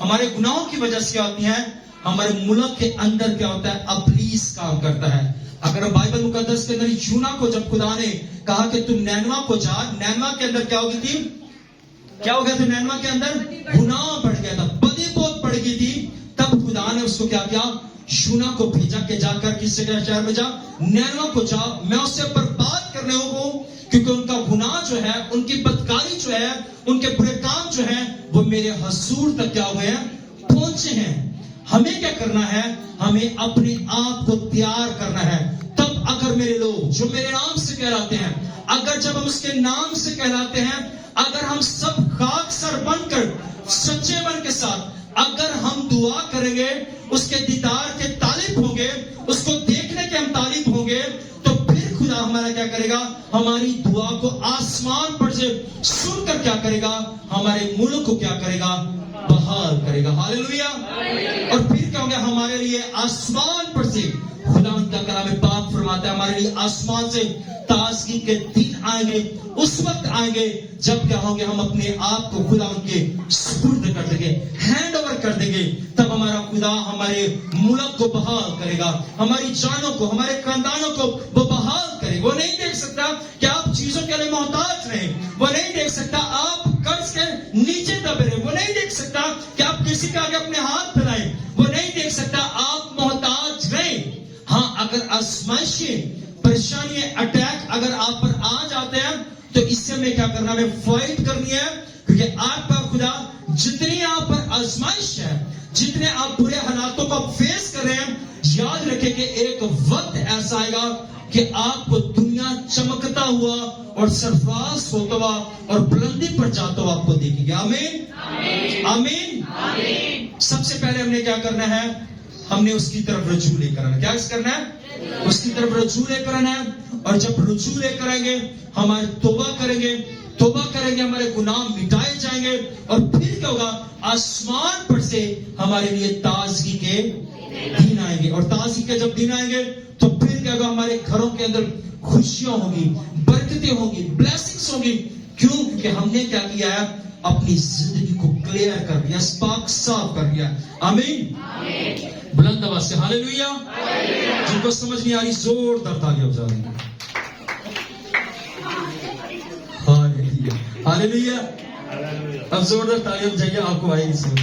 हमारे गुनाहों की वजह से क्या होती हैं, हमारे मुल्क के अंदर क्या होता है, अबलीस काम करता है। अगर बाइबल मुकद्दस के अंदर यूना को जब खुदा ने कहा कि तुम नैनवा को जा, नैनवा के अंदर क्या हो गई थी, क्या हो गया था, नैनवा के अंदर गुनाह बढ़ गया था, बदी बहुत बढ़ गई थी। तब खुदा ने उसको क्या किया, यूना को भेजा कि जाकर किस शहर में जा, नैनवा को जा, मैं उससे बर्बाद करने हूं, क्योंकि उनका गुनाह जो है, उनकी बदकारी जो है, उनके बुरे काम जो है, वो मेरे हजूर तक क्या हुए हैं, पहुंचे हैं। हमें क्या करना है, हमें अपने आप को तैयार करना है। तब अगर मेरे लोग जो मेरे नाम से कहलाते हैं, अगर जब हम उसके नाम से कहलाते हैं, अगर हम सब खाक सर बनकर सच्चे मन के साथ अगर हम दुआ करेंगे, उसके दीदार के तालिब होंगे, उसको देखने के हम तालिब होंगे, तो फिर खुदा हमारा क्या करेगा, हमारी दुआ को आसमान पर से सुनकर क्या करेगा, हमारे मुल्क को क्या करेगा, बहाल करेगा। हालेलुया। और फिर क्या होगा, हमारे लिए आसमान पर से खुदा उनका कलाम पाक फरमाता है, हमारे लिए आसमान से ताजगी के दिन आएंगे, उस वक्त आएंगे जब क्या होंगे, हम अपने आप को खुदा उनके सुपुर्द कर देंगे, हैंड ओवर कर देंगे। तब हमारा खुदा हमारे मुल्क को बहाल करेगा, हमारी जानों को, हमारे खानदानों को वो बहाल करेगा। वो नहीं देख सकता कि आप चीजों के लिए मोहताज रहे, वो नहीं देख सकता आप कर्ज के नीचे दबे रहे, वो नहीं देख सकता कि आप किसी के आगे अपने हाथ फैलाएं, वो नहीं देख सकता आप मोहताज रहे। हाँ, अगर आजमाइशें, परेशानी, अटैक अगर आप पर आ जाते हैं, तो इससे हमें क्या करना, हमें फाइट करनी है, क्योंकि आपका खुदा जितनी आप पर आजमाइश है, जितने आप बुरे हालातों को फेस कर रहे हैं, याद रखें कि एक वक्त ऐसा आएगा कि आपको दुनिया चमकता हुआ और सरफराज होता हुआ और बुलंदी पर जाता हुआ आपको देखेगी। आमीन, आमीन, आमीन। सबसे पहले हमने क्या करना है, हमने उसकी तरफ रजू लेकर आना। क्या करना है, उसकी तरफ रजू लेकर आना है। और जब रजू लेकर आएंगे, हमारे तौबा करेंगे, हमारे गुनाह मिटाए जाएंगे, और फिर क्या होगा, आसमान पर से हमारे लिए ताजगी के दिन आएंगे। और ताजगी के जब दिन आएंगे, तो फिर क्या होगा, हमारे घरों के अंदर खुशियां होगी, बरकतें होगी, ब्लेसिंग्स होगी। क्यों? क्योंकि हमने क्या किया है, अपनी जिंदगी को क्लियर कर दिया, स्पार्क साफ कर दिया। आमीन, बुलंद आवाज से हालेलुया। जिनको समझ नहीं आ रही, जोरदार तालियां बजा देंगे। हालेलुया। अब जोरदार तालियां बजाइए, आपको आएगी समझ।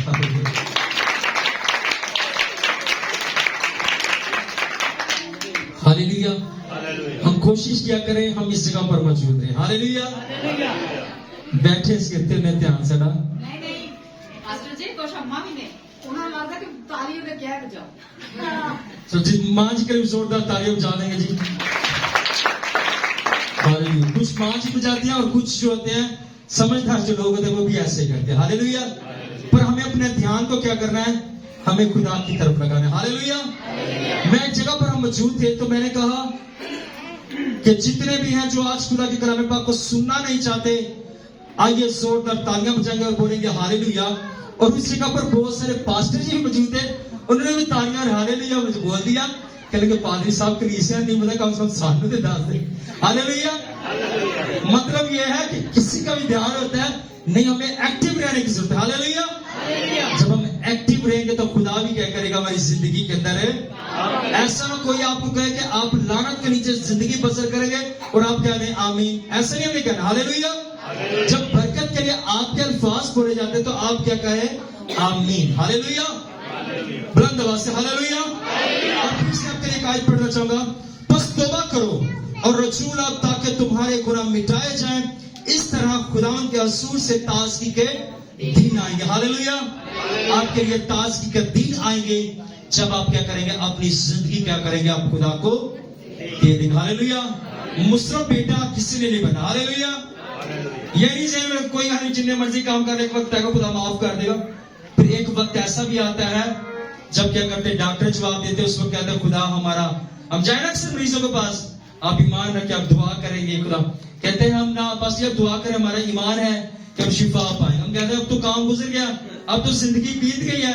हालेलुया। हम कोशिश किया करें, हम इस जगह पर मौजूद रहे। हालेलुया। बैठे इसके में ध्यान से ना, उन्होंने माना कि तालियों ने क्या बजाओ। तो माँ जी के लिए जोरदार तालियां बजा देंगे जी। हालेलुया। कुछ माँ जी बजाती हैं और कुछ जो होते हैं समझदार जो लोग होते हैं वो भी ऐसे करते हैं। हालेलुया। पर हमें अपने ध्यान को क्या करना है, हमें खुदा की तरफ लगाना है। हालेलुया। मैं एक जगह पर हम मौजूद थे तो मैंने कहा कि जितने भी हैं जो आज खुदा के कलाम पाक को सुनना नहीं चाहते, आइए जोरदार तालियां बजाएंगे और बोलेंगे हालेलुया। और उस जगह पर बहुत सारे पास्टर जी भी मौजूद थे, उन्होंने भी तालियां और हालेलुया मुझे बोल दिया। कहने पादरी साहब कलीसिया नहीं पता कम से कम सानू तो दस दे। हालेलुया। मतलब ये है कि किसी का भी ध्यान होता है नहीं, हमें एक्टिव रहने की जरूरत है। हालेलुया। जब हम एक्टिव रहेंगे तो खुदा भी क्या करेगा हमारी जिंदगी के अंदर है। ऐसा ना कोई आपको कहे कि आप लानत के नीचे जिंदगी बसर करेंगे और आप क्या दें आमीन, ऐसा नहीं हमें कहना। हालेलुया। जब बरकत के लिए आपके अल्फाज बोले जाते तो आप क्या कहें आमीन। हालेलुया। बुलंद आवाज से हालेलुया। और फिर से आपके लिए एक आयत पढ़ना चाहूंगा। बस तौबा करो और रसूल आप ताकि तुम्हारे गुनाह मिटाए जाएं, इस तरह खुदावंद के हजूर से ताजगी के दिन आएंगे। हालेलुया। आपके लिए ताजगी के दिन आएंगे जब आप क्या करेंगे, अपनी जिंदगी क्या करेंगे, आप खुदा को दे देंगे। हालेलुया। मुसरफ बेटा किसी ने नहीं बना। हालेलुया। ये नहीं चाहिए कोई हमें जितने मर्जी काम कर, एक वक्त आएगा खुदा माफ कर देगा। फिर एक वक्त ऐसा भी आता है जब क्या करते हैं, डॉक्टर जवाब देते हैं, उस वक्त कहते हैं खुदा हमारा, हम जाए ना अक्सर मरीजों के पास, आप ईमान रखें आप दुआ करेंगे, खुदा कहते हैं हम ना बस ये दुआ करें, हमारा ईमान है कि हम शिफा पाए। हम कहते हैं अब तो काम गुजर गया, अब तो जिंदगी बीत गई है।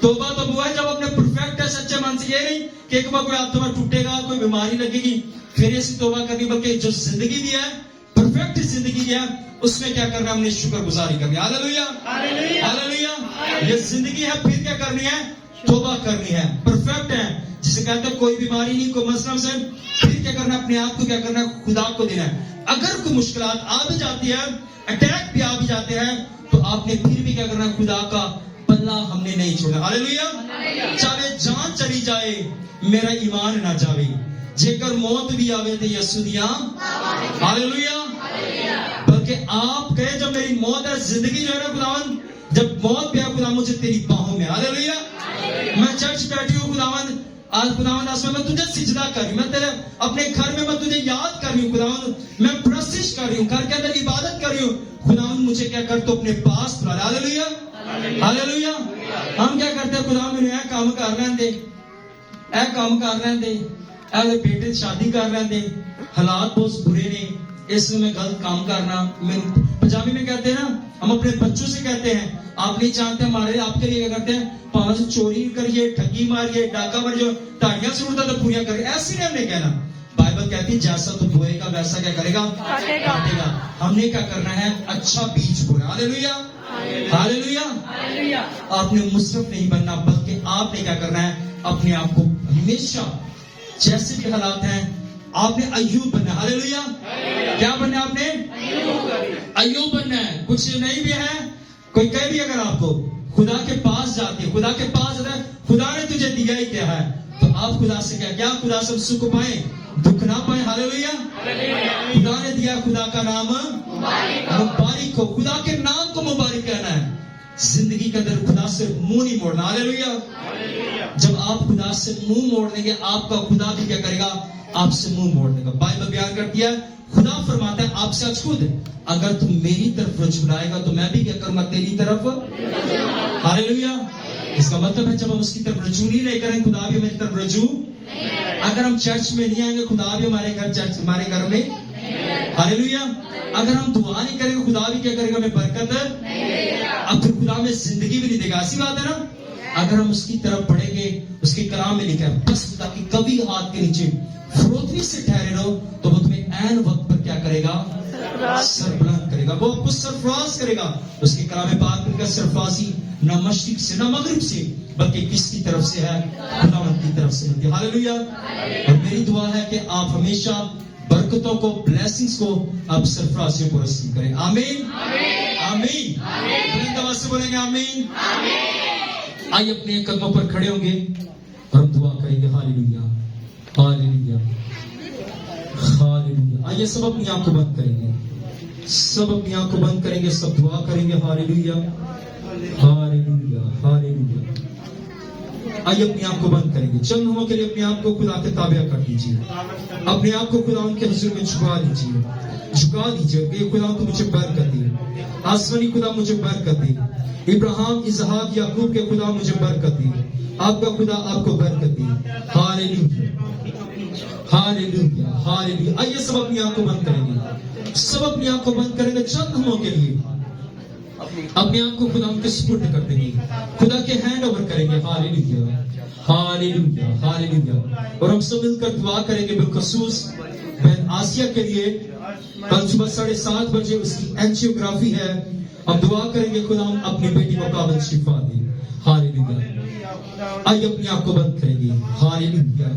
तौबा तो हुआ है जब अपने परफेक्ट है सच्चे मन से, ये नहीं कि एक बार कोई हाथ तुम्हारा टूटेगा, कोई बीमारी लगेगी फिर ऐसी तौबा करनी, बल्कि जो जिंदगी दी है परफेक्ट जिंदगी दी है उसमें क्या करना, हमने शुक्रगुजारी करनी। हालेलुया। हालेलुया। ये जिंदगी है, फिर क्या करनी है, तौबा करनी है, परफेक्ट है, जिसे कहते हैं कोई बीमारी नहीं, कोई मसला से, फिर क्या करना, अपने आप को क्या करना है, खुदा को देना है। अगर कोई मुश्किलात आ भी जाती है, अटैक भी आ भी जाते हैं, तो आपने फिर भी क्या करना है, खुदा का पल्ला हमने नहीं छोड़ा। हालेलुया। चाहे जान चली जाए मेरा ईमान ना जावे, जेकर मौत भी आवे तो यसु दिया। हालेलुया। बल्कि आप कहे जब मेरी मौत है, जिंदगी जो है ना खुदावंद, जब मौत भी है खुदा मुझे तेरी बाहों में। हालेलुया। मैं चर्च बैठी हूँ खुदावंद, आज खुदावंद आज मैं तुझे सिजदा कर रही हूँ, मैं तेरे अपने घर में मैं तुझे याद कर रही हूँ खुदावंद, मैं प्रशिश कर रही हूँ, घर के अंदर इबादत कर रही हूँ खुदावंद, मुझे क्या कर तो अपने पास बुला। हालेलुया। हालेलुया। हम क्या करते हैं, खुदावंद मैंने यह काम कर रहे दे, यह काम कर रहे दे, ऐसे बेटे शादी कर रहे थे, हालात बहुत बुरे ने, इसमें मैं गलत काम करना। पंजाबी में कहते हैं ना, हम अपने बच्चों से कहते हैं आप नहीं जानते हमारे आपके लिए क्या करते हैं, 5 चोरी करिए, ठगी मारिए, डाका मारिए, ताड़ियां जरूरत तो पूरी करिए, ऐसे नहीं हमने कहना। बाइबल कहती है जैसा तू बोएगा वैसा क्या करेगा, काटेगा। हमने क्या करना है, अच्छा बीज बोना। हालेलुया। हालेलुया। आपने मुसरफ नहीं बनना, बल्कि आपने क्या करना है, अपने आप को हमेशा जैसे भी हालात हैं आपने अय्यूब बनना। हालेलुया। क्या बनना है आपने, अय्यूब बनना है। कुछ नहीं भी है, कोई कह भी अगर आपको खुदा के पास जाते, खुदा के पास जाता है, खुदा ने तुझे दिया ही क्या है, तो आप खुदा से क्या खुदा से सुख पाए दुख ना पाए। हालेलुया। खुदा ने दिया, खुदा का नाम मुबारक हो, खुदा के नाम को मुबारक कहना है। जिंदगी के अंदर खुदा से मुंह नहीं मोड़ना। हालेलुया। जब आप खुदा से मुंह मोड़ देंगे, आपका खुदा भी क्या करेगा, आपसे मुंह मोड़ देगा। बाइबल बयान करती है, खुदा फरमाता है आपसे आज खुद, अगर तुम मेरी तरफ झुकाएगा तो मैं भी क्या करूंगा, तेरी तरफ। हालेलुया। इसका मतलब है जब हम उसकी तरफ रजू नहीं नहीं करेंगे, खुदा भी हमारी तरफ रजू। अगर हम चर्च में नहीं आएंगे, खुदा भी हमारे घर चर्च हमारे घर में। हालेलुया। अगर हम दुआ नहीं करेंगे, खुदा भी क्या करेगा, हमें बरकत। अब फिर खुदा में जिंदगी भी नहीं देगा। ऐसी बात है ना। अगर हम उसकी तरफ बढ़ेंगे, उसके कलाम में लिखा है बस खुदा की कभी हाथ के नीचे फरोतनी से ठहरे रहो, तो वो तुम्हें ऐन वक्त पर क्या करेगा, सरबलंद करेगा, वो आपको सरफराज करेगा। उसके कलाम पाक में सरफराजी न मशरिक से न मगरिब से, बल्कि किसकी तरफ से है, खुदावंद की तरफ से होती है। हालेलुया। और मेरी दुआ है कि आप हमेशा बरकतों को, ब्लेसिंग्स को आप सरफराजियों को रिसीव करें। आमीन। आमीन। बुलंद आवाज से बोलेंगे आमीन। आइए अपने कदमों पर खड़े होंगे और हम दुआ करेंगे। हालेलुया। हालेलुया। हालेलुया। आइए सब अपनी आंख को बंद करेंगे, सब अपनी आंख को बंद करेंगे, सब दुआ करेंगे। हालेलुया। हालेलुया। हालेलुया। आइए अपने आप को बंद करेंगे, चंद लम्हों के लिए अपने आप को खुदा के ताबे कर दीजिए, अपने आप को खुदा उनके हुजूर में झुका दीजिए कि खुदा तू मुझे बरकत दे, आसमानी खुदा मुझे बरकत दे, इब्राहिम इसहाक याकूब के खुदा मुझे बरकत दे, आपका खुदा आपको बरकत दे। Hallelujah hallelujah hallelujah. आइए सब अपनी आंख को बंद करेंगे, सब अपनी आंख को बंद करेंगे चंद लम्हों के लिए, अपने आप को खुदा उनके सुपुर्द कर देंगे, खुदा के हैंड ओवर करेंगे। Hallelujah hallelujah hallelujah. और हम सब मिलकर दुआ करेंगे बिलखसूस बहन आसिया के लिए, कल सुबह 7:30 बजे उसकी एंजियोग्राफी है, हम दुआ करेंगे खुदा अपनी बेटी को काबिल शिफा दे। हालेलुया। आइए अपनी आंख को बंद करेंगे। हालेलुया।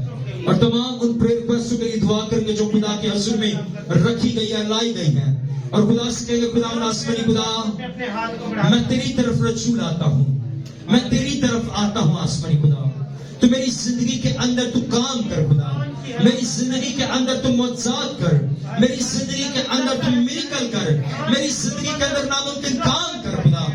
और तमाम उन प्रेयर रिक्वेस्टों के लिए दुआ करेंगे जो खुदा के हुजूर में रखी गई है, लाई गई है, और खुदा से कहेंगे खुदा आसमानी खुदा मैं तेरी तरफ रज्जू लाता हूँ, मैं तेरी तरफ आता हूँ आसमानी खुदा, तो मेरी जिंदगी के अंदर तू काम कर खुदा, मेरी जिंदगी के अंदर तू मुआजिज़ात कर, मेरी जिंदगी के अंदर तू मिरेकल कर, मेरी जिंदगी के अंदर नामुमकिन काम कर खुदा।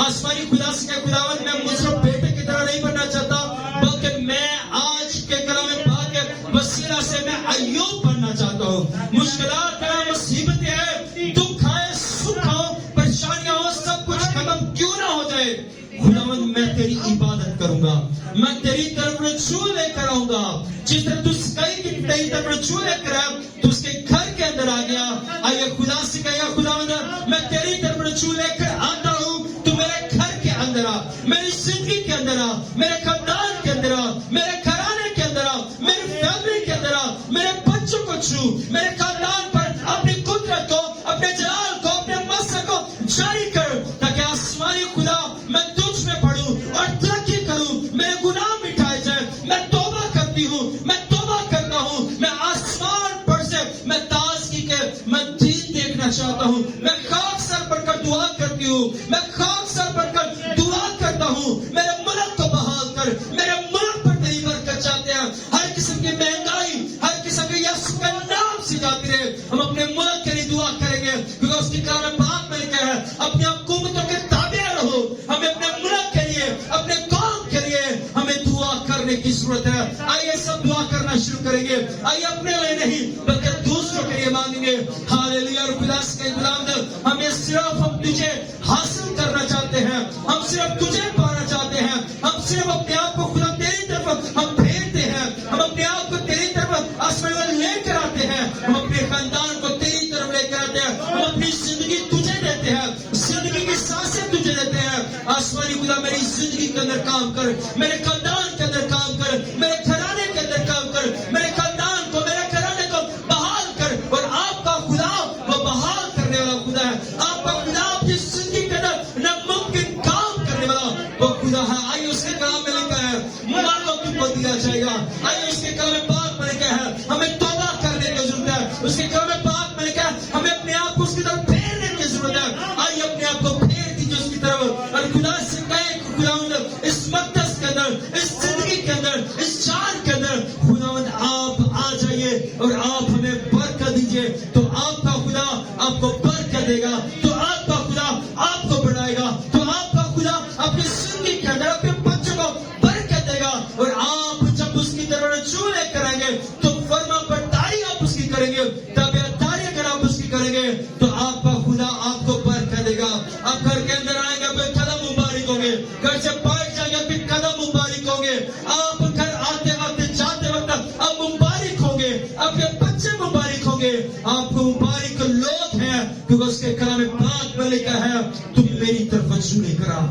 आसमानी खुदा से कहे खुदावन मैं मुझसे बेटे की तरह नहीं बनना चाहता, बल्कि मैं आज के कलाम पाक के वसीला से मैं अय्यूब बनना चाहता हूँ। मुश्किलात है, मुसीबतें हैं, दुख है, सुख हो, परेशानियां हो, सब कुछ खत्म क्यों ना हो जाए, खुदावन मैं तेरी इबादत करूंगा, मैं तेरी तरफ रज्जू लेकर आऊंगा। जिस तरह तू कहीं की तेरी तरफ रज्जू लेकर आया, तू उसके घर के अंदर आ गया। आइए खुदा से कहिए खुदावन मैं तेरी तरफ रज्जू लेकर आता हूँ, तू मेरे घर के अंदर आ, मेरी जिंदगी के अंदर आ, मेरे खानदान के अंदर आ, मेरे घराने के अंदर आ, मेरी फैमिली के अंदर आ, मेरे बच्चों को छू, मेरे खानदान पर अपनी कुदरत को, अपने जलाल को, अपने मस्र को जारी कर, ताकि आसमानी खुदा मैं तुझ में पढ़ूं और तरक्की करूं, मेरे गुनाह मिटाए जाए। मैं तौबा करती हूँ, मैं तौबा करता हूँ, मैं आसमान पर से मैं ताज़गी के मैं दीन देखना चाहता हूँ। मैं खाक सर पर कर दुआ करती हूँ, मैं खाक सर पर कर दुआ करता हूँ, मेरे मुल्क को बहाल कर, मेरे मुल्क पर तेरी बरकत चाहते हैं। हर किस्म की महंगाई, हर किस्म के यीशु के नाम से जाती रहे। हम अपने मुल्क के लिए दुआ करेंगे, क्योंकि उसकी कलाम पाक में लिखा है अपनी हुकूमतों के ताबे रहो। हमें अपने मुल्क के लिए, अपने कौम के लिए हमें दुआ करने की जरूरत है। आइए सब दुआ करना शुरू करेंगे। आइए अपने लिए नहीं बल्कि दूसरों के लिए मांगेंगे। हालेलुया। और खुदा से कहें खुदावंद हमें सिर्फ हम तुझे हासिल करना चाहते हैं, हम सिर्फ तुझे पाना चाहते हैं, हम सिर्फ अपने आप को खुदा तेरी तरफ हम फेरते हैं, हम अपने आप को तेरी तरफ आसमान में लेकर आते हैं, हम अपने खानदान को तेरी तरफ लेकर आते हैं, हम अपनी जिंदगी तुझे देते हैं, जिंदगी की सांसें तुझे देते हैं। आसमानी खुदा मेरी जिंदगी के अंदर काम कर, मेरे खानदान के अंदर काम कर, मेरे घराने के अंदर काम कर, मेरे खानदान को, मेरे घराने को बहाल कर। और आपका खुदा वो बहाल करने वाला खुदा है, आपका खुदा आपकी जिंदगी के अंदर नामुमकिन काम करने वाला वो खुदा है। आइए उसके कलाम में लिखा है मांगो तुमको दिया जाएगा। आइए उसके कलाम पाक में लिखा है हमें तौबा करने की जरूरत है। उसके कलाम पाक में लिखा है हमें अपने आप को उसकी तरफ फेरने की जरूरत है। आइए अपने आप को फेर दीजिए उसकी तरफ और खुदा से कहें खुदावंद इस मकदस के अंदर, इस जिंदगी के अंदर, इस जान के अंदर खुदावंद आप आ जाइए और आप हमें बरकत दीजिए। तो आपका खुदा आपको बरकत देगा, तो आपका खुदा आपको बढ़ाएगा, तो आपका खुदा अपनी जिंदगी के अंदर अपने बच्चों को बरकत देगा। और आप जब उसकी तरफ रज्जू लेकर आएंगे तो फर्मा बरदारी आप उसकी करेंगे, ताबेदारी अगर आप उसकी करेंगे तो आपका खुदा आपको बरकत देगा। आप घर के अंदर आएंगे अपने कदम मुबारक होंगे, घर से बाहर जाएंगे अपने कदम मुबारक होंगे, आप घर आते वक्त जाते वक्त आप मुबारक होंगे, आपके बच्चे मुबारक होंगे, आपको मुबारक लोग हैं, क्योंकि उसके कलाम पाक में लिखा है तुम मेरी तरफ रज्जू लेकर आओ।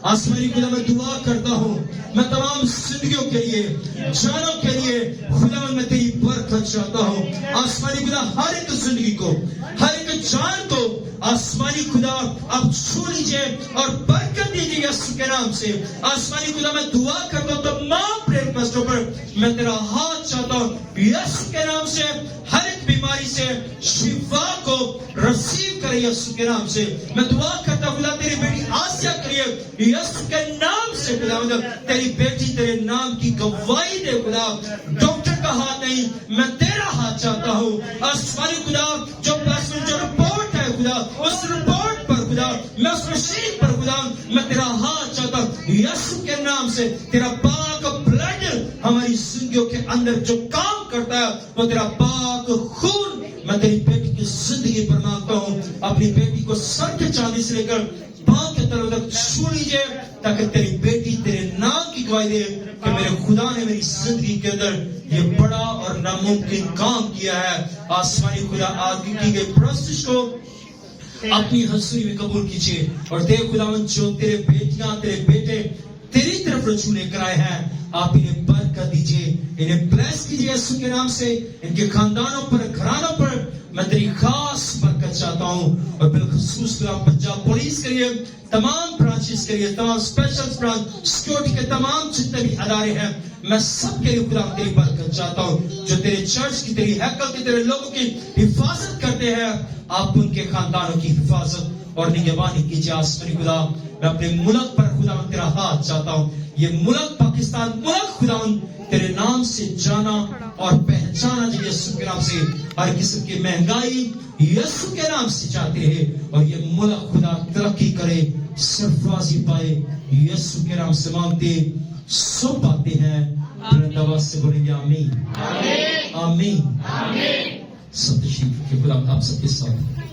आसमानी खुदा मैं दुआ करता हूँ मैं तमाम जिंदगियों के लिए, जानों के लिए खुदा मैं तेरी बरकत चाहता हूँ। आसमानी खुदा हर एक जिंदगी को, हर एक जान को आसमानी खुदा आप छू लीजिए और बरकत दीजिए यीशु के नाम से। आसमानी खुदा मैं दुआ करता हूँ तमाम प्रेयर रिक्वेस्टों पर मैं तेरा हाथ चाहता हूँ यीशु के नाम से। हर एक बीमारी से शिफा को रिसीव करे यीशु के नाम से। मैं दुआ करता हूँ खुदा तेरी बेटी आसिया करिए यीशु के नाम से। खुदा तेरी बेटी तेरे नाम की गवाही दे खुदा। डॉक्टर का हाथ नहीं मैं तेरा हाथ चाहता हूँ। आसमानी खुदा जो रिपोर्ट है खुदा उस रिपोर्ट पर खुदा मैं उस मशीन पर खुदा मैं तेरा हाथ चाहता हूँ यीशु के नाम से। तेरा पाक हमारी जिंदगियों के अंदर जो काम करता है वो तेरा पाक खून मैं तेरी बेटी की जिंदगी पर मांगता हूँ अपनी बेटी को सर के चांदी से लेकर पांव के तलों तक छू लीजिए ताकि तेरी बेटी तेरे नाम की गवाही दे कि मेरे खुदा ने मेरी जिंदगी के अंदर ये बड़ा और नामुमकिन काम किया है आसमानी खुदा आगे की गई प्रस्तुत को अपनी हजूरी में कबूल कीजिए और देव खुदावन जो तेरे बेटियां तेरे बेटे तेरी तरफ रजू लेकर आए हैं आप इन्हें बरकत दीजिए इन्हें ब्लेस कीजिए यीशु के नाम से इनके खानदानों पर घरानों पर मैं तेरी खास बरकत चाहता हूं और बिलखुसूस खुदा पंजाब पुलिस के लिए तमाम ब्रांचेस के लिए तमाम स्पेशल ब्रांच सिक्योरिटी के तमाम जितने भी अदारे हैं मैं सबके लिए खुदा तेरी बरकत चाहता हूं जो तेरे चर्च की तेरी हैकल की तेरे लोगों की हिफाजत करते हैं आप उनके खानदानों की हिफाजत और निगरानी कीजिए आसमानी खुदा मैं अपने मुल्क पर खुदा तेरा हाथ चाहता हूं ये मुल्क पाकिस्तान मुल्क खुदा तेरे नाम से जाना और पहचाना जाए यीशु के नाम से हर किस्म की महंगाई यीशु के नाम से चाहते हैं और ये मुल्क खुदा तरक्की करे सरफराजी पाए यीशु के नाम से मांगते सो पाते हैं दवा से बोलेंगे आमीन आमीन आमीन सत्य श्री खुदा आप सबके साथ